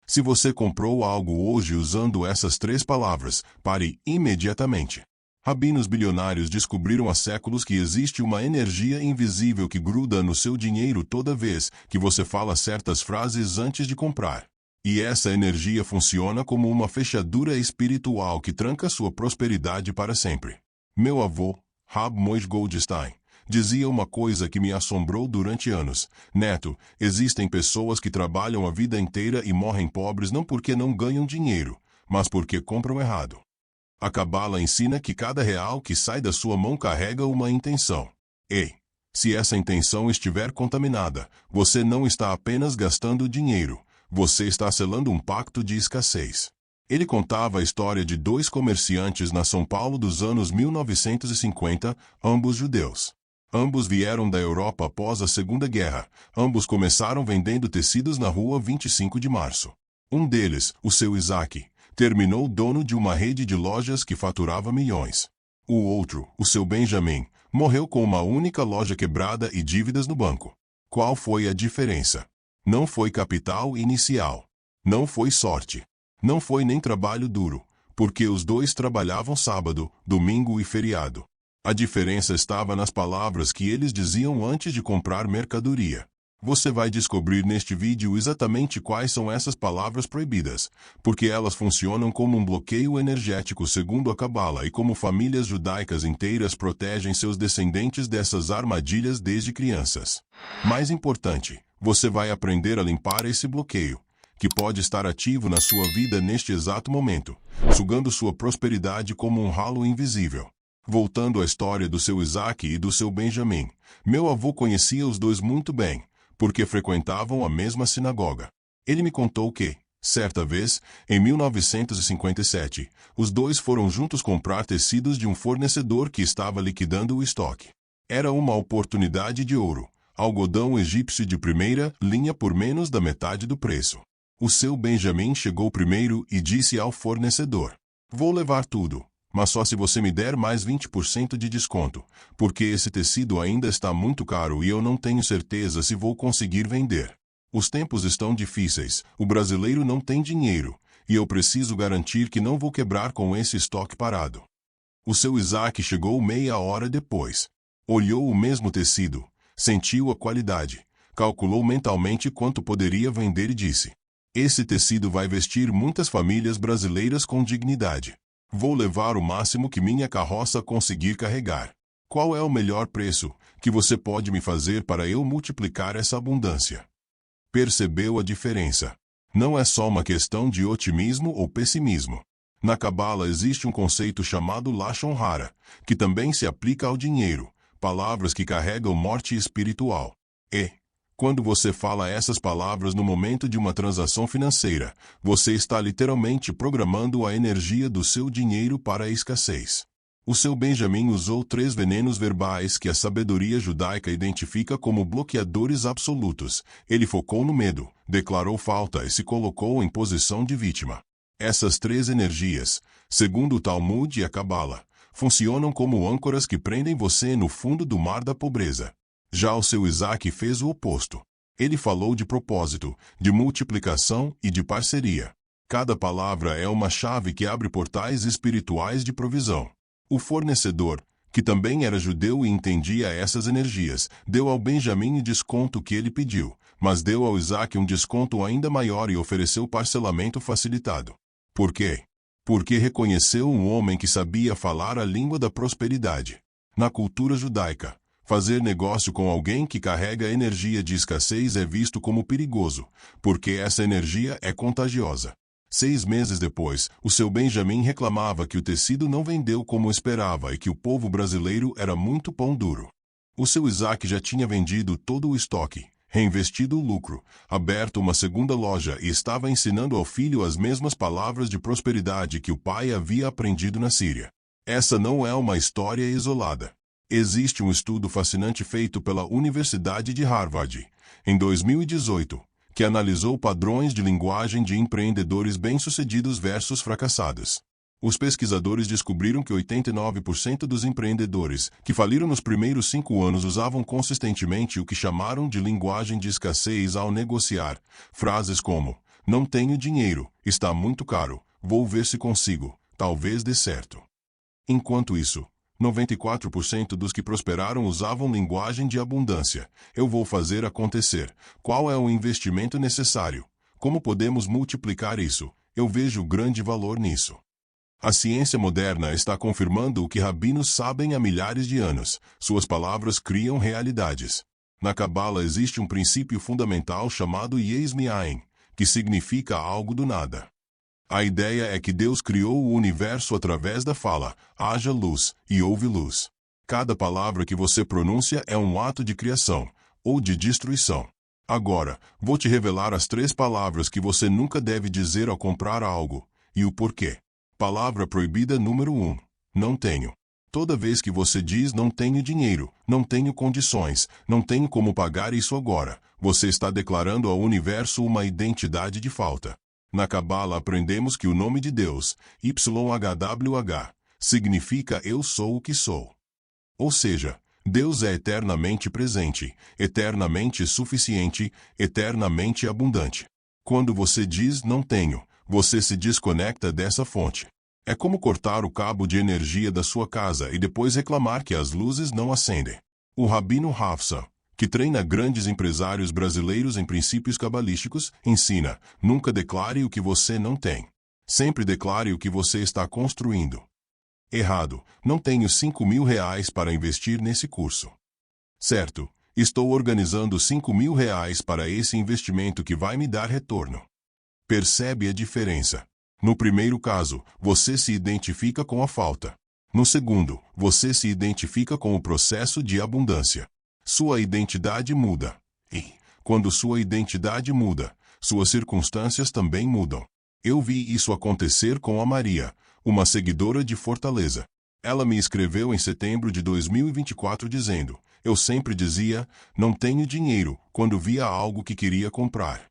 Se você comprou algo hoje usando essas 3 palavras, pare imediatamente. Rabinos bilionários descobriram há séculos que existe uma energia invisível que gruda no seu dinheiro toda vez que você fala certas frases antes de comprar. E essa energia funciona como uma fechadura espiritual que tranca sua prosperidade para sempre. Meu avô, Rab Moshe Goldstein, dizia uma coisa que me assombrou durante anos. Neto, existem pessoas que trabalham a vida inteira e morrem pobres não porque não ganham dinheiro, mas porque compram errado. A Cabala ensina que cada real que sai da sua mão carrega uma intenção. Ei, se essa intenção estiver contaminada, você não está apenas gastando dinheiro, você está selando um pacto de escassez. Ele contava a história de 2 comerciantes na São Paulo dos anos 1950, ambos judeus. Ambos vieram da Europa após a Segunda Guerra. Ambos começaram vendendo tecidos na rua 25 de março. Um deles, o seu Isaac, terminou dono de uma rede de lojas que faturava milhões. O outro, o seu Benjamin, morreu com uma única loja quebrada e dívidas no banco. Qual foi a diferença? Não foi capital inicial. Não foi sorte. Não foi nem trabalho duro, porque os dois trabalhavam sábado, domingo e feriado. A diferença estava nas palavras que eles diziam antes de comprar mercadoria. Você vai descobrir neste vídeo exatamente quais são essas palavras proibidas, porque elas funcionam como um bloqueio energético segundo a Cabala e como famílias judaicas inteiras protegem seus descendentes dessas armadilhas desde crianças. Mais importante, você vai aprender a limpar esse bloqueio, que pode estar ativo na sua vida neste exato momento, sugando sua prosperidade como um ralo invisível. Voltando à história do seu Isaac e do seu Benjamin, meu avô conhecia os dois muito bem, porque frequentavam a mesma sinagoga. Ele me contou que, certa vez, em 1957, os dois foram juntos comprar tecidos de um fornecedor que estava liquidando o estoque. Era uma oportunidade de ouro, algodão egípcio de primeira linha por menos da metade do preço. O seu Benjamin chegou primeiro e disse ao fornecedor: "Vou levar tudo, mas só se você me der mais 20% de desconto, porque esse tecido ainda está muito caro e eu não tenho certeza se vou conseguir vender. Os tempos estão difíceis, o brasileiro não tem dinheiro, e eu preciso garantir que não vou quebrar com esse estoque parado." O seu Isaac chegou meia hora depois. Olhou o mesmo tecido, sentiu a qualidade, calculou mentalmente quanto poderia vender e disse: "Esse tecido vai vestir muitas famílias brasileiras com dignidade. Vou levar o máximo que minha carroça conseguir carregar. Qual é o melhor preço que você pode me fazer para eu multiplicar essa abundância?" Percebeu a diferença? Não é só uma questão de otimismo ou pessimismo. Na Cabala existe um conceito chamado Lashon Hara, que também se aplica ao dinheiro, palavras que carregam morte espiritual. E, quando você fala essas palavras no momento de uma transação financeira, você está literalmente programando a energia do seu dinheiro para a escassez. O seu Benjamin usou 3 venenos verbais que a sabedoria judaica identifica como bloqueadores absolutos. Ele focou no medo, declarou falta e se colocou em posição de vítima. Essas 3 energias, segundo o Talmud e a Cabala, funcionam como âncoras que prendem você no fundo do mar da pobreza. Já o seu Isaac fez o oposto. Ele falou de propósito, de multiplicação e de parceria. Cada palavra é uma chave que abre portais espirituais de provisão. O fornecedor, que também era judeu e entendia essas energias, deu ao Benjamin o desconto que ele pediu, mas deu ao Isaac um desconto ainda maior e ofereceu parcelamento facilitado. Por quê? Porque reconheceu um homem que sabia falar a língua da prosperidade. Na cultura judaica, fazer negócio com alguém que carrega energia de escassez é visto como perigoso, porque essa energia é contagiosa. 6 meses depois, o seu Benjamin reclamava que o tecido não vendeu como esperava e que o povo brasileiro era muito pão duro. O seu Isaac já tinha vendido todo o estoque, reinvestido o lucro, aberto uma segunda loja e estava ensinando ao filho as mesmas palavras de prosperidade que o pai havia aprendido na Síria. Essa não é uma história isolada. Existe um estudo fascinante feito pela Universidade de Harvard, em 2018, que analisou padrões de linguagem de empreendedores bem-sucedidos versus fracassados. Os pesquisadores descobriram que 89% dos empreendedores que faliram nos primeiros 5 anos usavam consistentemente o que chamaram de linguagem de escassez ao negociar. Frases como: Não tenho dinheiro, está muito caro, vou ver se consigo, talvez dê certo. Enquanto isso, 94% dos que prosperaram usavam linguagem de abundância. Eu vou fazer acontecer. Qual é o investimento necessário? Como podemos multiplicar isso? Eu vejo grande valor nisso. A ciência moderna está confirmando o que rabinos sabem há milhares de anos. Suas palavras criam realidades. Na Cabala existe um princípio fundamental chamado Yesh Me'ain, que significa algo do nada. A ideia é que Deus criou o universo através da fala, haja luz, e houve luz. Cada palavra que você pronuncia é um ato de criação, ou de destruição. Agora, vou te revelar as 3 palavras que você nunca deve dizer ao comprar algo, e o porquê. Palavra proibida número 1. Não tenho. Toda vez que você diz não tenho dinheiro, não tenho condições, não tenho como pagar isso agora, você está declarando ao universo uma identidade de falta. Na Cabala aprendemos que o nome de Deus, YHWH, significa eu sou o que sou. Ou seja, Deus é eternamente presente, eternamente suficiente, eternamente abundante. Quando você diz não tenho, você se desconecta dessa fonte. É como cortar o cabo de energia da sua casa e depois reclamar que as luzes não acendem. O Rabino Hafsa, que treina grandes empresários brasileiros em princípios cabalísticos, ensina: nunca declare o que você não tem. Sempre declare o que você está construindo. Errado, não tenho R$ 5.000 para investir nesse curso. Certo, estou organizando R$ 5.000 para esse investimento que vai me dar retorno. Percebe a diferença? No primeiro caso, você se identifica com a falta. No segundo, você se identifica com o processo de abundância. Sua identidade muda. E, quando sua identidade muda, suas circunstâncias também mudam. Eu vi isso acontecer com a Maria, uma seguidora de Fortaleza. Ela me escreveu em setembro de 2024 dizendo: eu sempre dizia, não tenho dinheiro, quando via algo que queria comprar.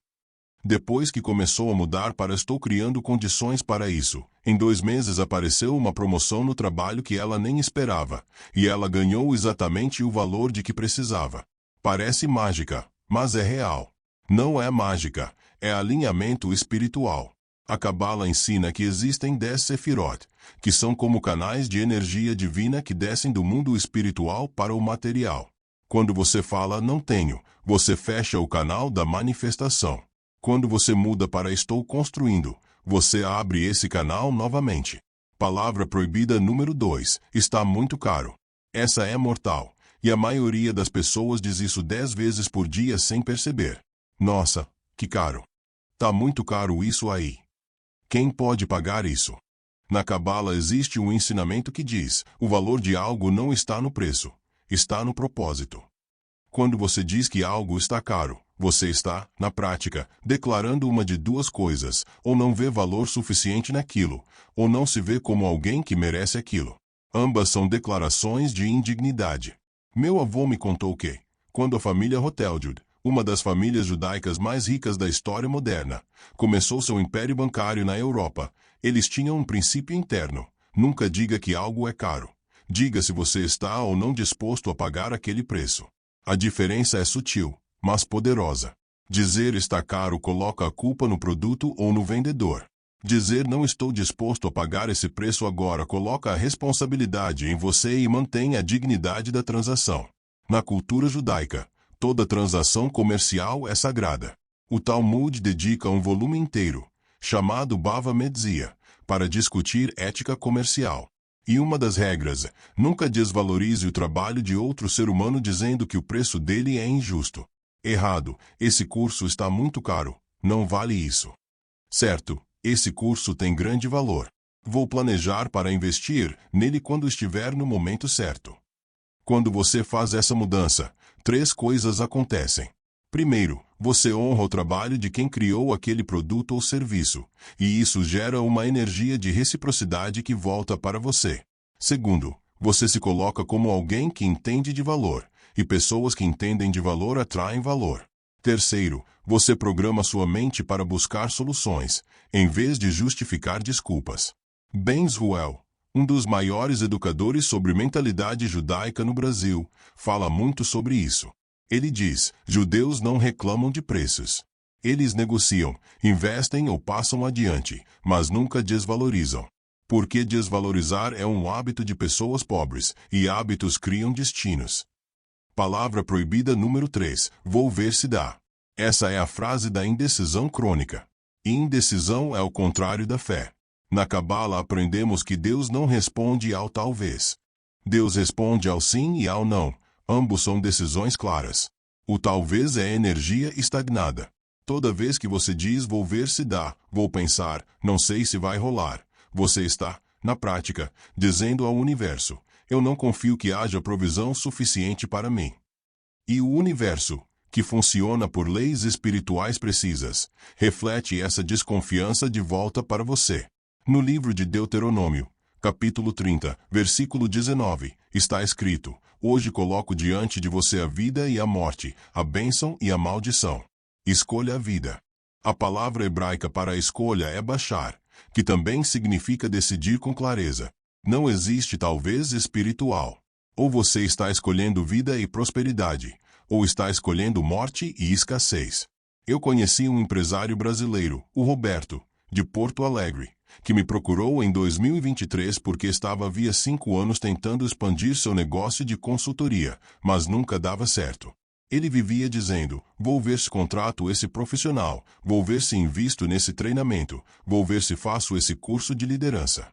Depois que começou a mudar para estou criando condições para isso, em 2 meses apareceu uma promoção no trabalho que ela nem esperava, e ela ganhou exatamente o valor de que precisava. Parece mágica, mas é real. Não é mágica, é alinhamento espiritual. A Cabala ensina que existem 10 Sefirot, que são como canais de energia divina que descem do mundo espiritual para o material. Quando você fala não tenho, você fecha o canal da manifestação. Quando você muda para estou construindo, você abre esse canal novamente. Palavra proibida número 2, está muito caro. Essa é mortal, e a maioria das pessoas diz isso 10 vezes por dia sem perceber. Nossa, que caro. Tá muito caro isso aí. Quem pode pagar isso? Na Cabala existe um ensinamento que diz: o valor de algo não está no preço, está no propósito. Quando você diz que algo está caro, você está, na prática, declarando uma de 2 coisas: ou não vê valor suficiente naquilo, ou não se vê como alguém que merece aquilo. Ambas são declarações de indignidade. Meu avô me contou que, quando a família Rothschild, uma das famílias judaicas mais ricas da história moderna, começou seu império bancário na Europa, eles tinham um princípio interno: nunca diga que algo é caro. Diga se você está ou não disposto a pagar aquele preço. A diferença é sutil, mas poderosa. Dizer está caro coloca a culpa no produto ou no vendedor. Dizer não estou disposto a pagar esse preço agora coloca a responsabilidade em você e mantém a dignidade da transação. Na cultura judaica, toda transação comercial é sagrada. O Talmud dedica um volume inteiro, chamado Bava Metzia, para discutir ética comercial. E uma das regras é: nunca desvalorize o trabalho de outro ser humano dizendo que o preço dele é injusto. Errado, esse curso está muito caro, não vale isso. Certo, esse curso tem grande valor. Vou planejar para investir nele quando estiver no momento certo. Quando você faz essa mudança, 3 coisas acontecem. Primeiro, você honra o trabalho de quem criou aquele produto ou serviço, e isso gera uma energia de reciprocidade que volta para você. Segundo, você se coloca como alguém que entende de valor, e pessoas que entendem de valor atraem valor. Terceiro, você programa sua mente para buscar soluções, em vez de justificar desculpas. Ben Ruel, um dos maiores educadores sobre mentalidade judaica no Brasil, fala muito sobre isso. Ele diz: judeus não reclamam de preços. Eles negociam, investem ou passam adiante, mas nunca desvalorizam. Porque desvalorizar é um hábito de pessoas pobres, e hábitos criam destinos. Palavra proibida número 3. Vou ver se dá. Essa é a frase da indecisão crônica. Indecisão é o contrário da fé. Na Cabala aprendemos que Deus não responde ao talvez. Deus responde ao sim e ao não. Ambos são decisões claras. O talvez é energia estagnada. Toda vez que você diz vou ver se dá, vou pensar, não sei se vai rolar, você está, na prática, dizendo ao universo, eu não confio que haja provisão suficiente para mim. E o universo, que funciona por leis espirituais precisas, reflete essa desconfiança de volta para você. No livro de Deuteronômio, capítulo 30, versículo 19, está escrito, hoje coloco diante de você a vida e a morte, a bênção e a maldição. Escolha a vida. A palavra hebraica para a escolha é bachar, que também significa decidir com clareza. Não existe talvez espiritual. Ou você está escolhendo vida e prosperidade, ou está escolhendo morte e escassez. Eu conheci um empresário brasileiro, o Roberto, de Porto Alegre, que me procurou em 2023 porque estava havia 5 anos tentando expandir seu negócio de consultoria, mas nunca dava certo. Ele vivia dizendo, vou ver se contrato esse profissional, vou ver se invisto nesse treinamento, vou ver se faço esse curso de liderança.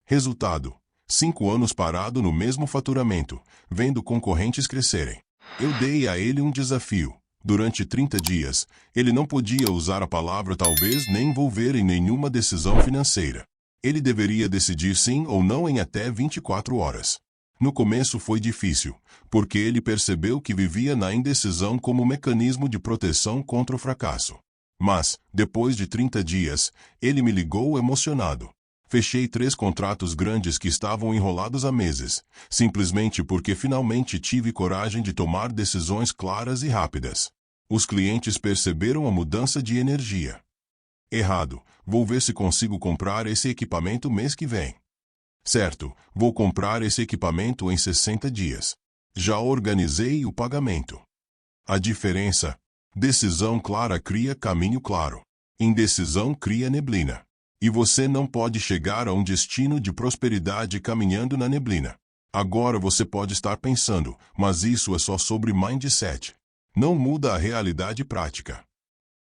Resultado, 5 anos parado no mesmo faturamento, vendo concorrentes crescerem. Eu dei a ele um desafio. Durante 30 dias, ele não podia usar a palavra talvez nem envolver em nenhuma decisão financeira. Ele deveria decidir sim ou não em até 24 horas. No começo foi difícil, porque ele percebeu que vivia na indecisão como mecanismo de proteção contra o fracasso. Mas, depois de 30 dias, ele me ligou emocionado. Fechei 3 contratos grandes que estavam enrolados há meses, simplesmente porque finalmente tive coragem de tomar decisões claras e rápidas. Os clientes perceberam a mudança de energia. Errado, vou ver se consigo comprar esse equipamento mês que vem. Certo, vou comprar esse equipamento em 60 dias. Já organizei o pagamento. A diferença? Decisão clara cria caminho claro. Indecisão cria neblina. E você não pode chegar a um destino de prosperidade caminhando na neblina. Agora você pode estar pensando, mas isso é só sobre mindset. Não muda a realidade prática.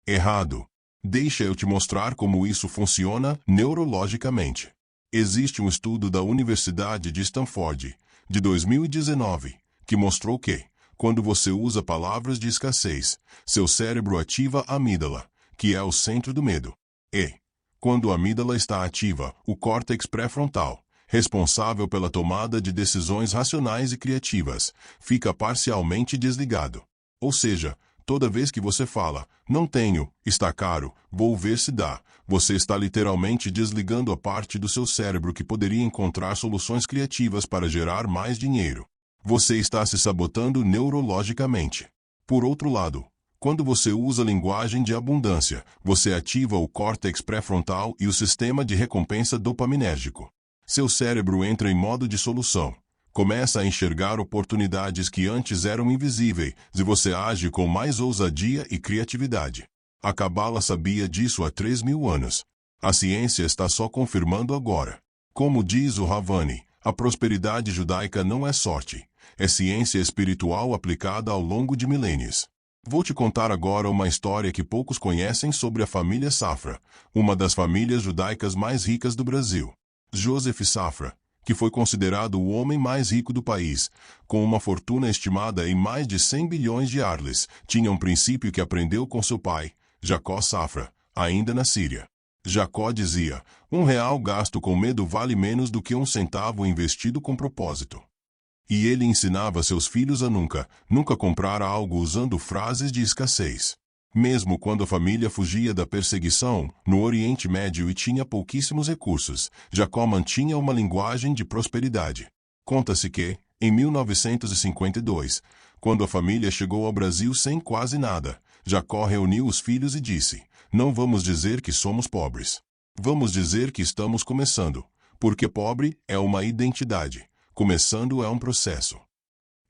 Errado. Deixa eu te mostrar como isso funciona neurologicamente. Existe um estudo da Universidade de Stanford, de 2019, que mostrou que, quando você usa palavras de escassez, seu cérebro ativa a amígdala, que é o centro do medo. E, quando a amígdala está ativa, o córtex pré-frontal, responsável pela tomada de decisões racionais e criativas, fica parcialmente desligado. Ou seja, toda vez que você fala, não tenho, está caro, vou ver se dá, você está literalmente desligando a parte do seu cérebro que poderia encontrar soluções criativas para gerar mais dinheiro. Você está se sabotando neurologicamente. Por outro lado, quando você usa linguagem de abundância, você ativa o córtex pré-frontal e o sistema de recompensa dopaminérgico. Seu cérebro entra em modo de solução. Começa a enxergar oportunidades que antes eram invisíveis e você age com mais ousadia e criatividade. A Cabala sabia disso há 3.000 anos. A ciência está só confirmando agora. Como diz o Ravani, a prosperidade judaica não é sorte, é ciência espiritual aplicada ao longo de milênios. Vou te contar agora uma história que poucos conhecem sobre a família Safra, uma das famílias judaicas mais ricas do Brasil. Joseph Safra, que foi considerado o homem mais rico do país, com uma fortuna estimada em mais de 100 bilhões de arles, tinha um princípio que aprendeu com seu pai, Jacó Safra, ainda na Síria. Jacó dizia, R$1 gasto com medo vale menos do que 1 centavo investido com propósito. E ele ensinava seus filhos a nunca comprar algo usando frases de escassez. Mesmo quando a família fugia da perseguição no Oriente Médio e tinha pouquíssimos recursos, Jacó mantinha uma linguagem de prosperidade. Conta-se que, em 1952, quando a família chegou ao Brasil sem quase nada, Jacó reuniu os filhos e disse, não vamos dizer que somos pobres. Vamos dizer que estamos começando, porque pobre é uma identidade, começando é um processo.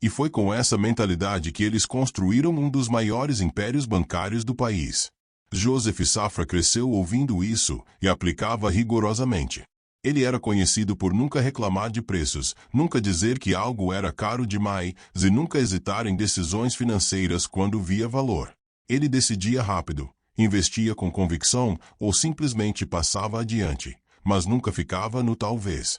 E foi com essa mentalidade que eles construíram um dos maiores impérios bancários do país. Joseph Safra cresceu ouvindo isso e aplicava rigorosamente. Ele era conhecido por nunca reclamar de preços, nunca dizer que algo era caro demais e nunca hesitar em decisões financeiras quando via valor. Ele decidia rápido, investia com convicção ou simplesmente passava adiante, mas nunca ficava no talvez.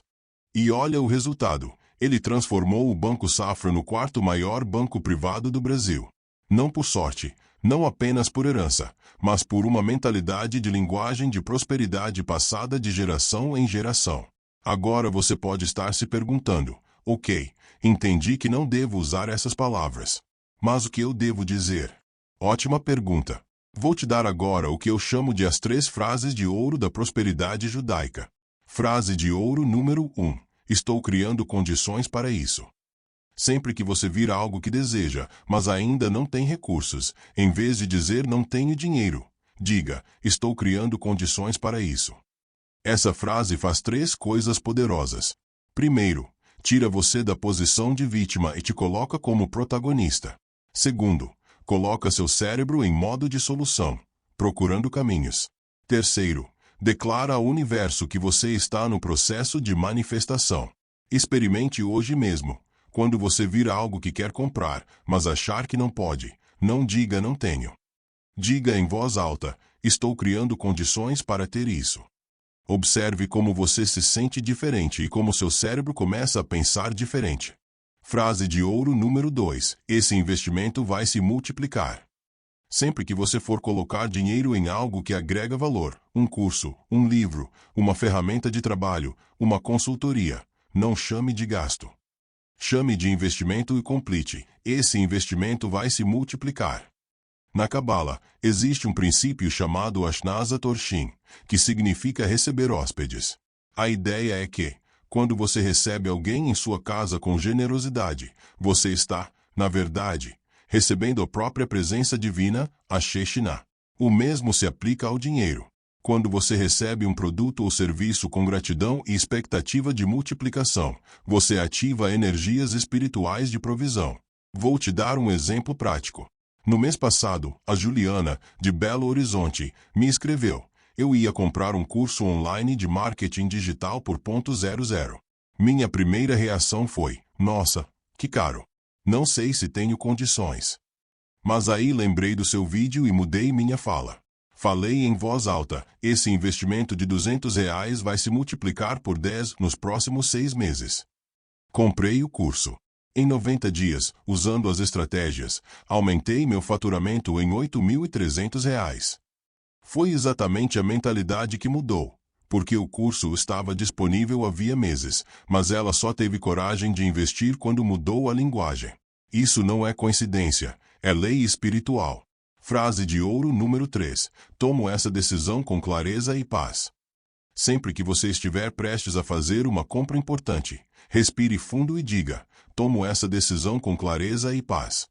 E olha o resultado. Ele transformou o Banco Safra no quarto maior banco privado do Brasil. Não por sorte, não apenas por herança, mas por uma mentalidade de linguagem de prosperidade passada de geração em geração. Agora você pode estar se perguntando, ok, entendi que não devo usar essas palavras. Mas o que eu devo dizer? Ótima pergunta. Vou te dar agora o que eu chamo de as 3 frases de ouro da prosperidade judaica. Frase de ouro número 1. Estou criando condições para isso. Sempre que você vir algo que deseja, mas ainda não tem recursos, em vez de dizer não tenho dinheiro, diga, estou criando condições para isso. Essa frase faz 3 coisas poderosas. Primeiro, tira você da posição de vítima e te coloca como protagonista. Segundo, coloca seu cérebro em modo de solução, procurando caminhos. Terceiro, declara ao universo que você está no processo de manifestação. Experimente hoje mesmo. Quando você vir algo que quer comprar, mas achar que não pode, não diga não tenho. Diga em voz alta, estou criando condições para ter isso. Observe como você se sente diferente e como seu cérebro começa a pensar diferente. Frase de ouro número 2. Esse investimento vai se multiplicar. Sempre que você for colocar dinheiro em algo que agrega valor, um curso, um livro, uma ferramenta de trabalho, uma consultoria, não chame de gasto. Chame de investimento e complete. Esse investimento vai se multiplicar. Na Cabala, existe um princípio chamado Ashnaza Torshin, que significa receber hóspedes. A ideia é que, quando você recebe alguém em sua casa com generosidade, você está, na verdade, recebendo a própria presença divina, a Shekhinah. O mesmo se aplica ao dinheiro. Quando você recebe um produto ou serviço com gratidão e expectativa de multiplicação, você ativa energias espirituais de provisão. Vou te dar um exemplo prático. No mês passado, a Juliana, de Belo Horizonte, me escreveu. Eu ia comprar um curso online de marketing digital por .00. Minha primeira reação foi, nossa, que caro. Não sei se tenho condições. Mas aí lembrei do seu vídeo e mudei minha fala. Falei em voz alta, esse investimento de R$ 200 vai se multiplicar por 10 nos próximos 6 meses. Comprei o curso. Em 90 dias, usando as estratégias, aumentei meu faturamento em R$ 8.300. Foi exatamente a mentalidade que mudou, porque o curso estava disponível havia meses, mas ela só teve coragem de investir quando mudou a linguagem. Isso não é coincidência, é lei espiritual. Frase de ouro número 3. Tomo essa decisão com clareza e paz. Sempre que você estiver prestes a fazer uma compra importante, respire fundo e diga, tomo essa decisão com clareza e paz.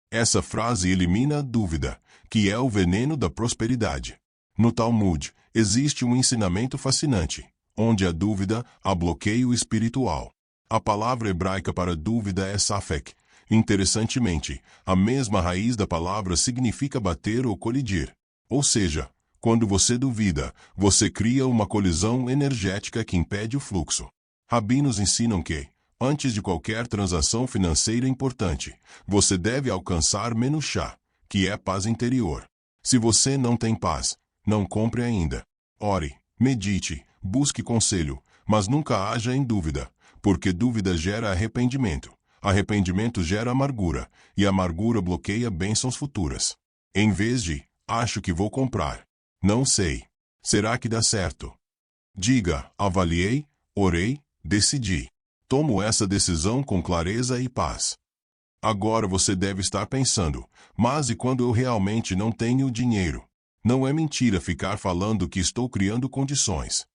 Essa frase elimina a dúvida, que é o veneno da prosperidade. No Talmud, existe um ensinamento fascinante, onde a dúvida há bloqueio espiritual. A palavra hebraica para dúvida é safek. Interessantemente, a mesma raiz da palavra significa bater ou colidir. Ou seja, quando você duvida, você cria uma colisão energética que impede o fluxo. Rabinos ensinam que, antes de qualquer transação financeira importante, você deve alcançar menuchá, que é paz interior. Se você não tem paz, não compre ainda. Ore, medite, busque conselho, mas nunca haja em dúvida, porque dúvida gera arrependimento. Arrependimento gera amargura, e amargura bloqueia bênçãos futuras. Em vez de, acho que vou comprar. Não sei. Será que dá certo? Diga, avaliei, orei, decidi. Tomo essa decisão com clareza e paz. Agora você deve estar pensando, mas e quando eu realmente não tenho dinheiro? Não é mentira ficar falando que estou criando condições.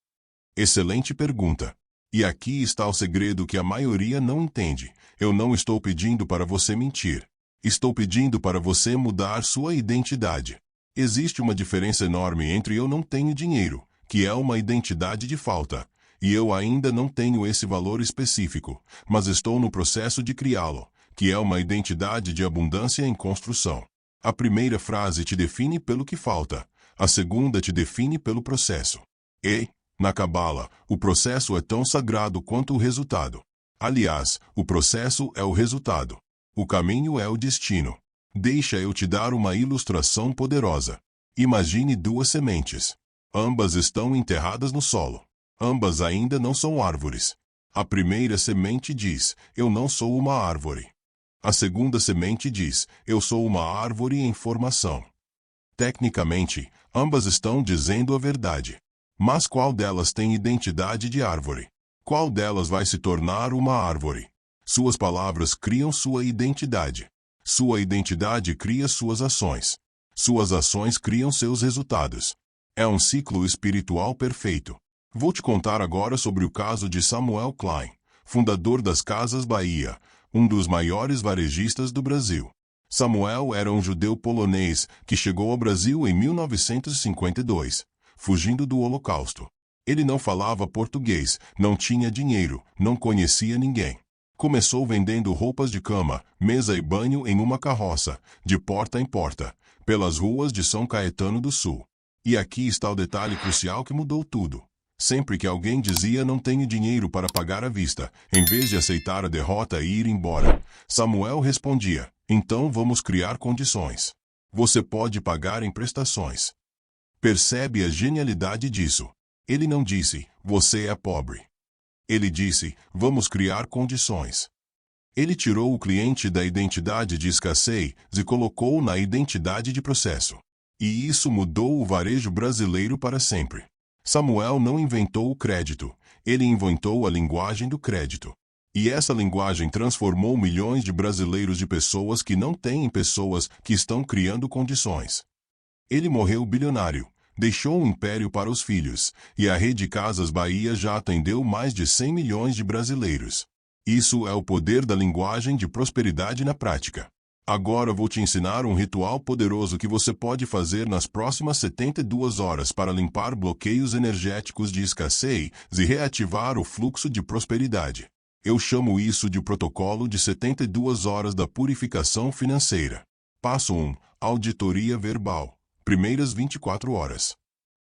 Excelente pergunta. E aqui está o segredo que a maioria não entende. Eu não estou pedindo para você mentir. Estou pedindo para você mudar sua identidade. Existe uma diferença enorme entre eu não tenho dinheiro, que é uma identidade de falta, e eu ainda não tenho esse valor específico, mas estou no processo de criá-lo, que é uma identidade de abundância em construção. A primeira frase te define pelo que falta. A segunda te define pelo processo. E, na Cabala, o processo é tão sagrado quanto o resultado. Aliás, o processo é o resultado. O caminho é o destino. Deixa eu te dar uma ilustração poderosa. Imagine duas sementes. Ambas estão enterradas no solo. Ambas ainda não são árvores. A primeira semente diz: eu não sou uma árvore. A segunda semente diz: eu sou uma árvore em formação. Tecnicamente, ambas estão dizendo a verdade. Mas qual delas tem identidade de árvore? Qual delas vai se tornar uma árvore? Suas palavras criam sua identidade. Sua identidade cria suas ações. Suas ações criam seus resultados. É um ciclo espiritual perfeito. Vou te contar agora sobre o caso de Samuel Klein, fundador das Casas Bahia, um dos maiores varejistas do Brasil. Samuel era um judeu polonês que chegou ao Brasil em 1952, fugindo do Holocausto. Ele não falava português, não tinha dinheiro, não conhecia ninguém. Começou vendendo roupas de cama, mesa e banho em uma carroça, de porta em porta, pelas ruas de São Caetano do Sul. E aqui está o detalhe crucial que mudou tudo. Sempre que alguém dizia não tenho dinheiro para pagar à vista, em vez de aceitar a derrota e ir embora, Samuel respondia: então vamos criar condições. Você pode pagar em prestações. Percebe a genialidade disso? Ele não disse: você é pobre. Ele disse: vamos criar condições. Ele tirou o cliente da identidade de escassez e colocou na identidade de processo. E isso mudou o varejo brasileiro para sempre. Samuel não inventou o crédito, ele inventou a linguagem do crédito. E essa linguagem transformou milhões de brasileiros de pessoas que não têm em pessoas que estão criando condições. Ele morreu bilionário, deixou um império para os filhos, e a Rede Casas Bahia já atendeu mais de 100 milhões de brasileiros. Isso é o poder da linguagem de prosperidade na prática. Agora vou te ensinar um ritual poderoso que você pode fazer nas próximas 72 horas para limpar bloqueios energéticos de escassez e reativar o fluxo de prosperidade. Eu chamo isso de protocolo de 72 horas da purificação financeira. Passo 1. Auditoria verbal. Primeiras 24 horas.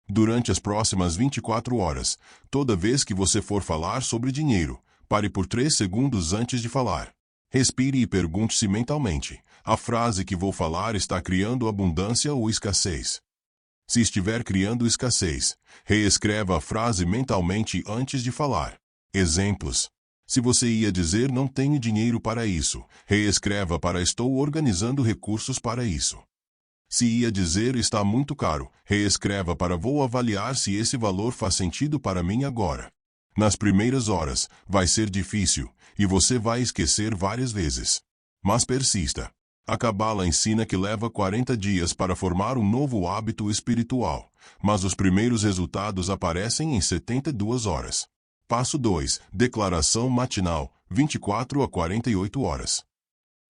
Durante as próximas 24 horas, toda vez que você for falar sobre dinheiro, pare por 3 segundos antes de falar. Respire e pergunte-se mentalmente: a frase que vou falar está criando abundância ou escassez? Se estiver criando escassez, reescreva a frase mentalmente antes de falar. Exemplos. Se você ia dizer não tenho dinheiro para isso, reescreva para estou organizando recursos para isso. Se ia dizer está muito caro, reescreva para vou avaliar se esse valor faz sentido para mim agora. Nas primeiras horas, vai ser difícil, e você vai esquecer várias vezes. Mas persista. A Cabala ensina que leva 40 dias para formar um novo hábito espiritual, mas os primeiros resultados aparecem em 72 horas. Passo 2. Declaração matinal, 24 a 48 horas.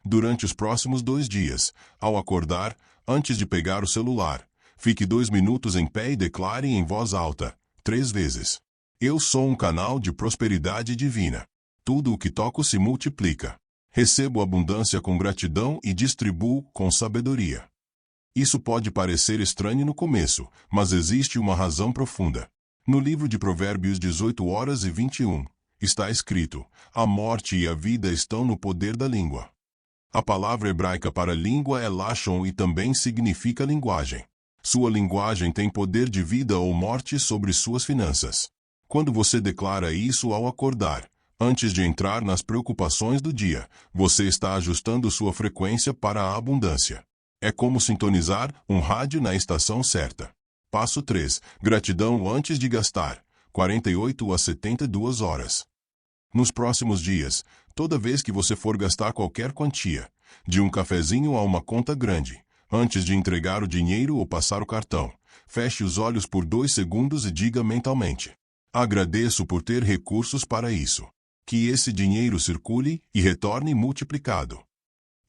Durante os próximos 2 dias, ao acordar, antes de pegar o celular, fique 2 minutos em pé e declare em voz alta, 3 vezes. Eu sou um canal de prosperidade divina. Tudo o que toco se multiplica. Recebo abundância com gratidão e distribuo com sabedoria. Isso pode parecer estranho no começo, mas existe uma razão profunda. No livro de Provérbios 18 horas e 21, está escrito: a morte e a vida estão no poder da língua. A palavra hebraica para língua é lashon e também significa linguagem. Sua linguagem tem poder de vida ou morte sobre suas finanças. Quando você declara isso ao acordar, antes de entrar nas preocupações do dia, você está ajustando sua frequência para a abundância. É como sintonizar um rádio na estação certa. Passo 3. Gratidão antes de gastar. 48 a 72 horas. Nos próximos dias, toda vez que você for gastar qualquer quantia, de um cafezinho a uma conta grande, antes de entregar o dinheiro ou passar o cartão, feche os olhos por 2 segundos e diga mentalmente: agradeço por ter recursos para isso. Que esse dinheiro circule e retorne multiplicado.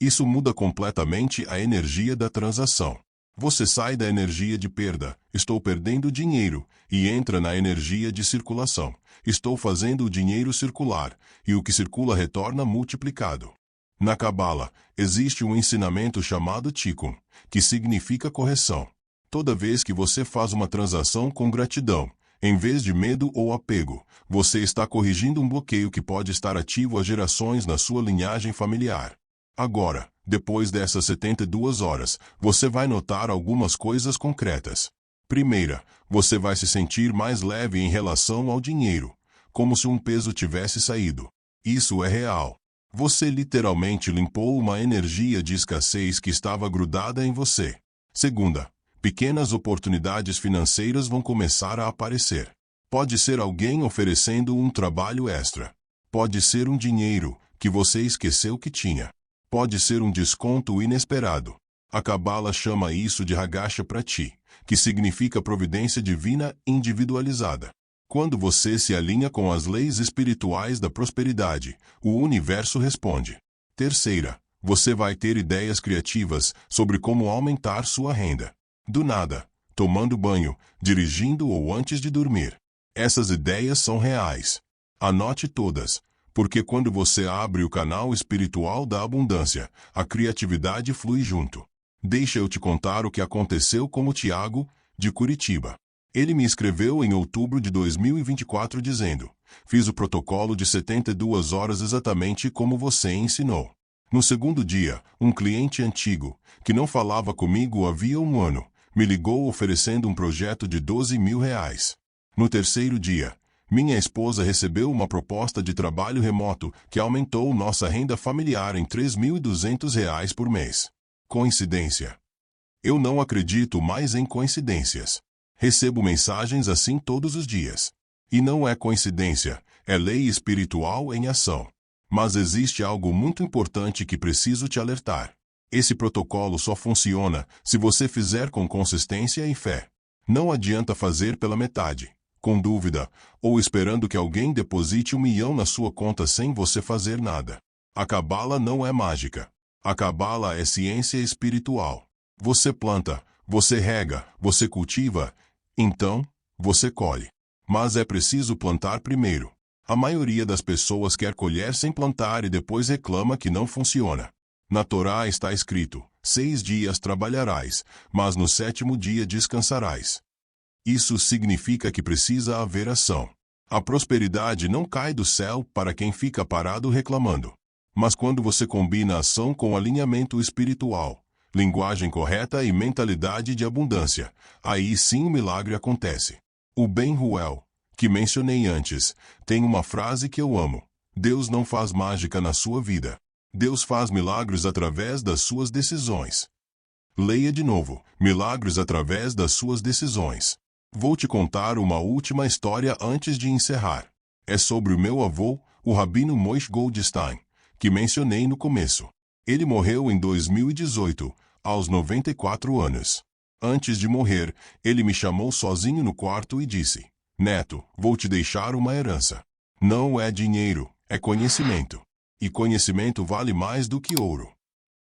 Isso muda completamente a energia da transação. Você sai da energia de perda, estou perdendo dinheiro, e entra na energia de circulação, estou fazendo o dinheiro circular, e o que circula retorna multiplicado. Na Cabala, existe um ensinamento chamado Tikkun, que significa correção. Toda vez que você faz uma transação com gratidão, em vez de medo ou apego, você está corrigindo um bloqueio que pode estar ativo há gerações na sua linhagem familiar. Agora, depois dessas 72 horas, você vai notar algumas coisas concretas. Primeira, você vai se sentir mais leve em relação ao dinheiro, como se um peso tivesse saído. Isso é real. Você literalmente limpou uma energia de escassez que estava grudada em você. Segunda, pequenas oportunidades financeiras vão começar a aparecer. Pode ser alguém oferecendo um trabalho extra. Pode ser um dinheiro que você esqueceu que tinha. Pode ser um desconto inesperado. A Cabala chama isso de Hagacha Prati, que significa providência divina individualizada. Quando você se alinha com as leis espirituais da prosperidade, o universo responde. Terceira, você vai ter ideias criativas sobre como aumentar sua renda. Do nada, tomando banho, dirigindo ou antes de dormir. Essas ideias são reais. Anote todas, porque quando você abre o canal espiritual da abundância, a criatividade flui junto. Deixa eu te contar o que aconteceu com o Tiago, de Curitiba. Ele me escreveu em outubro de 2024 dizendo: fiz o protocolo de 72 horas exatamente como você ensinou. No segundo dia, um cliente antigo, que não falava comigo havia um ano, me ligou oferecendo um projeto de R$ 12.000. No terceiro dia, minha esposa recebeu uma proposta de trabalho remoto que aumentou nossa renda familiar em R$ 3.200 por mês. Coincidência? Eu não acredito mais em coincidências. Recebo mensagens assim todos os dias. E não é coincidência, é lei espiritual em ação. Mas existe algo muito importante que preciso te alertar. Esse protocolo só funciona se você fizer com consistência e fé. Não adianta fazer pela metade, com dúvida, ou esperando que alguém deposite 1 milhão na sua conta sem você fazer nada. A Cabala não é mágica. A Cabala é ciência espiritual. Você planta, você rega, você cultiva, então, você colhe. Mas é preciso plantar primeiro. A maioria das pessoas quer colher sem plantar e depois reclama que não funciona. Na Torá está escrito: 6 dias trabalharás, mas no 7º dia descansarás. Isso significa que precisa haver ação. A prosperidade não cai do céu para quem fica parado reclamando. Mas quando você combina ação com alinhamento espiritual, linguagem correta e mentalidade de abundância, aí sim o milagre acontece. O Ben Ruel, que mencionei antes, tem uma frase que eu amo: Deus não faz mágica na sua vida. Deus faz milagres através das suas decisões. Leia de novo: milagres através das suas decisões. Vou te contar uma última história antes de encerrar. É sobre o meu avô, o Rabino Moshe Goldstein, que mencionei no começo. Ele morreu em 2018, aos 94 anos. Antes de morrer, ele me chamou sozinho no quarto e disse: Neto, vou te deixar uma herança. Não é dinheiro, é conhecimento. E conhecimento vale mais do que ouro.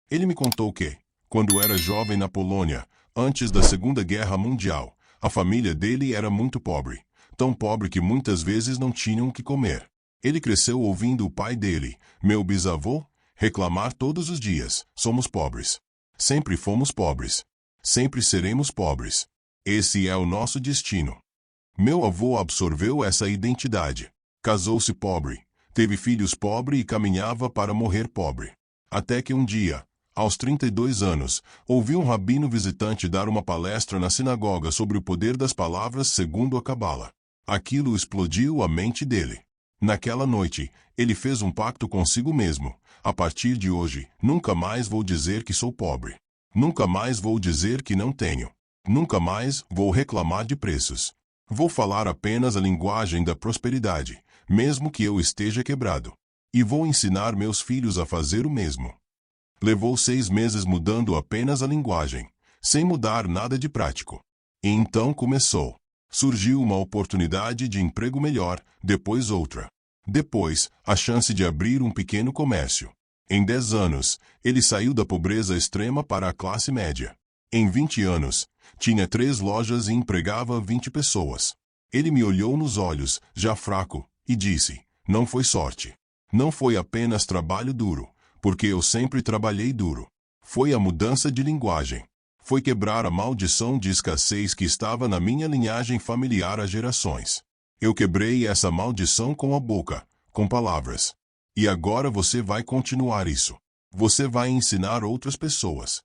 Ele me contou que, quando era jovem na Polônia, antes da Segunda Guerra Mundial, a família dele era muito pobre. Tão pobre que muitas vezes não tinham o que comer. Ele cresceu ouvindo o pai dele, meu bisavô, reclamar todos os dias: somos pobres. Sempre fomos pobres. Sempre seremos pobres. Esse é o nosso destino. Meu avô absorveu essa identidade. Casou-se pobre, teve filhos pobre e caminhava para morrer pobre. Até que um dia, aos 32 anos, ouviu um rabino visitante dar uma palestra na sinagoga sobre o poder das palavras segundo a Cabala. Aquilo explodiu a mente dele. Naquela noite, ele fez um pacto consigo mesmo: a partir de hoje, nunca mais vou dizer que sou pobre. Nunca mais vou dizer que não tenho. Nunca mais vou reclamar de preços. Vou falar apenas a linguagem da prosperidade, mesmo que eu esteja quebrado. E vou ensinar meus filhos a fazer o mesmo. Levou 6 meses mudando apenas a linguagem, sem mudar nada de prático. E então começou. Surgiu uma oportunidade de emprego melhor, depois outra. Depois, a chance de abrir um pequeno comércio. Em 10 anos, ele saiu da pobreza extrema para a classe média. Em 20 anos, tinha 3 lojas e empregava 20 pessoas. Ele me olhou nos olhos, já fraco, e disse: não foi sorte. Não foi apenas trabalho duro, porque eu sempre trabalhei duro. Foi a mudança de linguagem. Foi quebrar a maldição de escassez que estava na minha linhagem familiar há gerações. Eu quebrei essa maldição com a boca, com palavras. E agora você vai continuar isso. Você vai ensinar outras pessoas.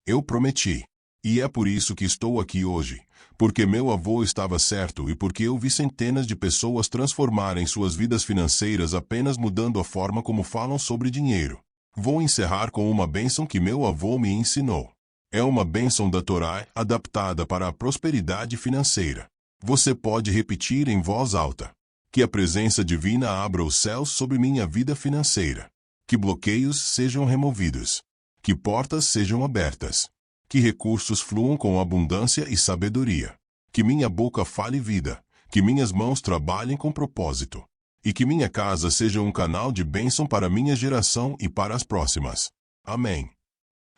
Eu prometi. E é por isso que estou aqui hoje. Porque meu avô estava certo e porque eu vi centenas de pessoas transformarem suas vidas financeiras apenas mudando a forma como falam sobre dinheiro. Vou encerrar com uma bênção que meu avô me ensinou. É uma bênção da Torá adaptada para a prosperidade financeira. Você pode repetir em voz alta. Que a presença divina abra os céus sobre minha vida financeira. Que bloqueios sejam removidos. Que portas sejam abertas. Que recursos fluam com abundância e sabedoria. Que minha boca fale vida. Que minhas mãos trabalhem com propósito. E que minha casa seja um canal de bênção para minha geração e para as próximas. Amém.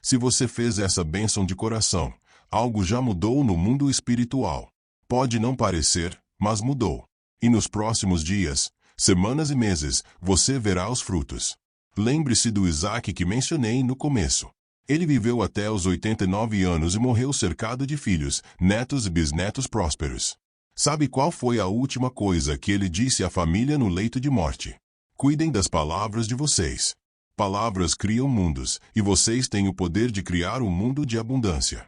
Se você fez essa bênção de coração, algo já mudou no mundo espiritual. Pode não parecer, mas mudou. E nos próximos dias, semanas e meses, você verá os frutos. Lembre-se do Isaac que mencionei no começo. Ele viveu até os 89 anos e morreu cercado de filhos, netos e bisnetos prósperos. Sabe qual foi a última coisa que ele disse à família no leito de morte? Cuidem das palavras de vocês. Palavras criam mundos, e vocês têm o poder de criar um mundo de abundância.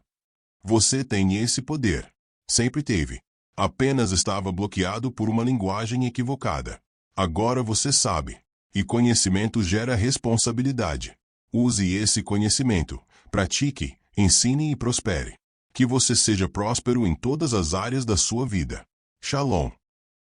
Você tem esse poder. Sempre teve. Apenas estava bloqueado por uma linguagem equivocada. Agora você sabe. E conhecimento gera responsabilidade. Use esse conhecimento. Pratique, ensine e prospere. Que você seja próspero em todas as áreas da sua vida. Shalom.